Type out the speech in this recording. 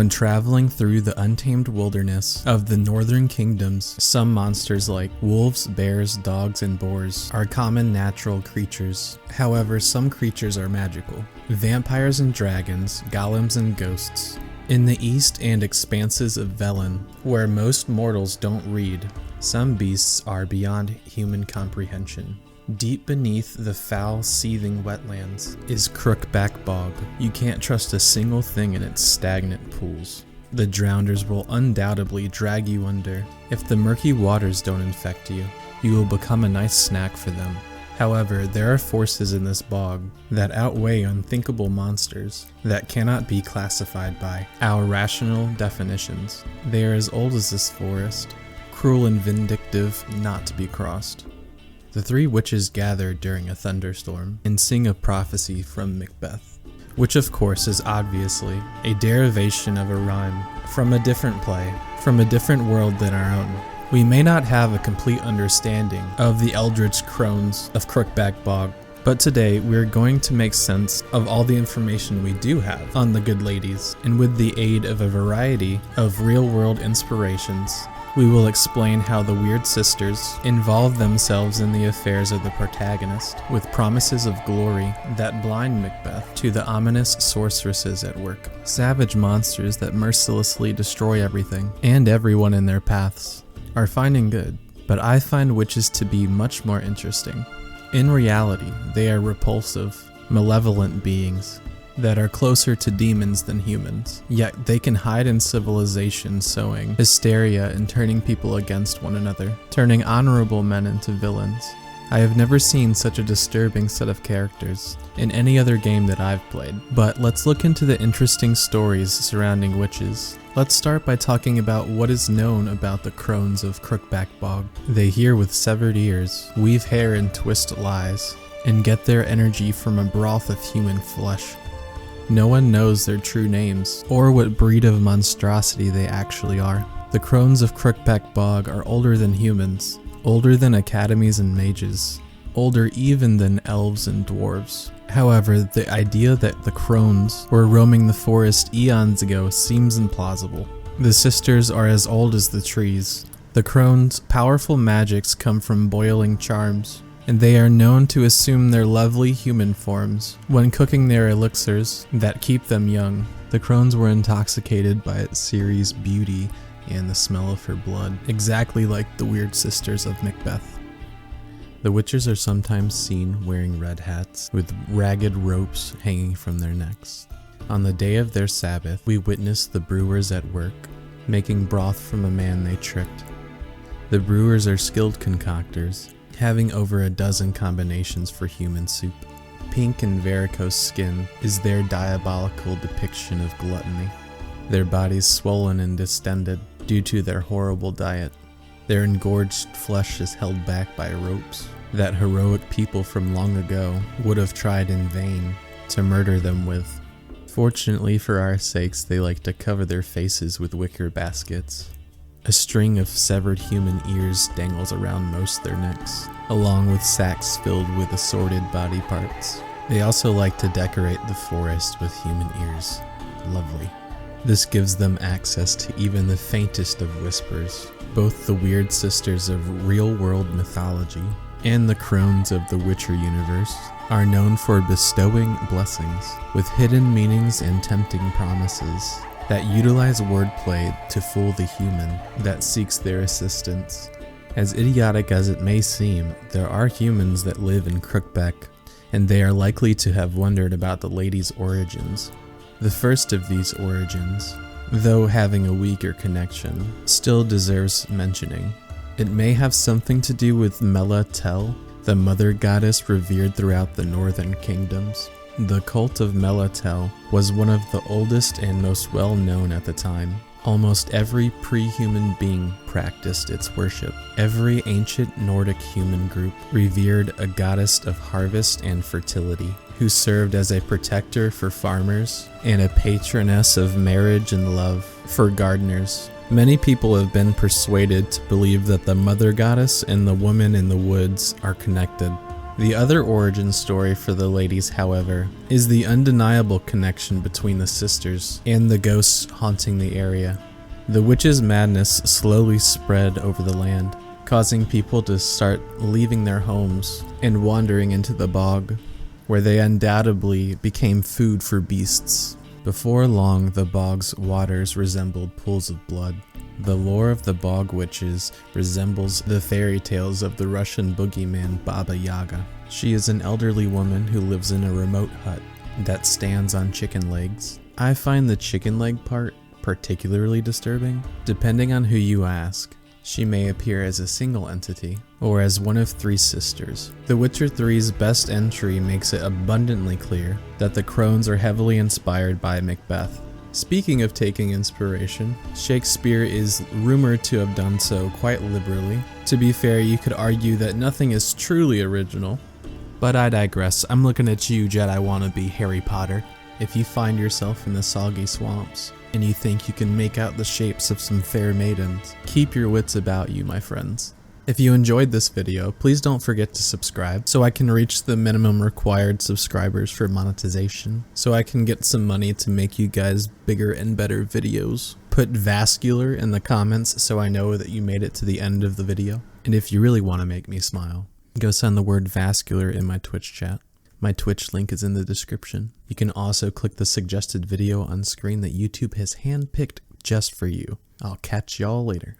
When traveling through the untamed wilderness of the northern kingdoms, some monsters like wolves, bears, dogs, and boars are common natural creatures. However, some creatures are magical. Vampires and dragons, golems and ghosts. In the east and expanses of Velen, where most mortals don't read, some beasts are beyond human comprehension. Deep beneath the foul, seething wetlands is Crookback Bog. You can't trust a single thing in its stagnant pools. The drowners will undoubtedly drag you under. If the murky waters don't infect you, you will become a nice snack for them. However, there are forces in this bog that outweigh unthinkable monsters that cannot be classified by our rational definitions. They are as old as this forest, cruel and vindictive, not to be crossed. The three witches gather during a thunderstorm and sing a prophecy from Macbeth, which of course is obviously a derivation of a rhyme from a different play, from a different world than our own. We may not have a complete understanding of the eldritch crones of Crookback Bog, but today we're going to make sense of all the information we do have on the good ladies, and with the aid of a variety of real-world inspirations, we will explain how the Weird Sisters involve themselves in the affairs of the protagonist, with promises of glory that blind Macbeth to the ominous sorceresses at work. Savage monsters that mercilessly destroy everything and everyone in their paths are fine and good, but I find witches to be much more interesting. In reality, they are repulsive, malevolent beings that are closer to demons than humans, yet they can hide in civilization, sowing hysteria and turning people against one another, turning honorable men into villains. I have never seen such a disturbing set of characters in any other game that I've played, but let's look into the interesting stories surrounding witches. Let's start by talking about what is known about the Crones of Crookback Bog. They hear with severed ears, weave hair and twist lies, and get their energy from a broth of human flesh. No one knows their true names, or what breed of monstrosity they actually are. The Crones of Crookback Bog are older than humans, older than academies and mages, older even than elves and dwarves. However, the idea that the Crones were roaming the forest eons ago seems implausible. The sisters are as old as the trees. The Crones' powerful magics come from boiling charms, and they are known to assume their lovely human forms when cooking their elixirs that keep them young. The Crones were intoxicated by Ciri's beauty and the smell of her blood, exactly like the Weird Sisters of Macbeth. The witches are sometimes seen wearing red hats with ragged ropes hanging from their necks. On the day of their Sabbath, we witness the brewers at work, making broth from a man they tricked. The brewers are skilled concoctors, having over a dozen combinations for human soup. Pink and varicose skin is their diabolical depiction of gluttony. Their bodies swollen and distended due to their horrible diet. Their engorged flesh is held back by ropes that heroic people from long ago would have tried in vain to murder them with. Fortunately for our sakes, they like to cover their faces with wicker baskets. A string of severed human ears dangles around most their necks, along with sacks filled with assorted body parts. They also like to decorate the forest with human ears. Lovely. This gives them access to even the faintest of whispers. Both the Weird Sisters of real-world mythology and the Crones of the Witcher universe are known for bestowing blessings with hidden meanings and tempting promises that utilize wordplay to fool the human that seeks their assistance. As idiotic as it may seem, there are humans that live in Crookback, and they are likely to have wondered about the lady's origins. The first of these origins, though having a weaker connection, still deserves mentioning. It may have something to do with Mela Tel, the mother goddess revered throughout the northern kingdoms. The cult of Mela Tel was one of the oldest and most well-known at the time. Almost every pre-human being practiced its worship. Every ancient Nordic human group revered a goddess of harvest and fertility, who served as a protector for farmers and a patroness of marriage and love for gardeners. Many people have been persuaded to believe that the mother goddess and the woman in the woods are connected. The other origin story for the ladies, however, is the undeniable connection between the sisters and the ghosts haunting the area. The witches' madness slowly spread over the land, causing people to start leaving their homes and wandering into the bog, where they undoubtedly became food for beasts. Before long, the bog's waters resembled pools of blood. The lore of the bog witches resembles the fairy tales of the Russian boogeyman Baba Yaga. She is an elderly woman who lives in a remote hut that stands on chicken legs. I find the chicken leg part particularly disturbing. Depending on who you ask, she may appear as a single entity or as one of three sisters. The Witcher 3's best entry makes it abundantly clear that the Crones are heavily inspired by Macbeth. Speaking of taking inspiration, Shakespeare is rumored to have done so quite liberally. To be fair, you could argue that nothing is truly original. But I digress. I'm looking at you, Jedi wannabe Harry Potter. If you find yourself in the soggy swamps, and you think you can make out the shapes of some fair maidens, keep your wits about you, my friends. If you enjoyed this video, please don't forget to subscribe so I can reach the minimum required subscribers for monetization, so I can get some money to make you guys bigger and better videos. Put vascular in the comments so I know that you made it to the end of the video. And if you really want to make me smile, go send the word vascular in my Twitch chat. My Twitch link is in the description. You can also click the suggested video on screen that YouTube has handpicked just for you. I'll catch y'all later.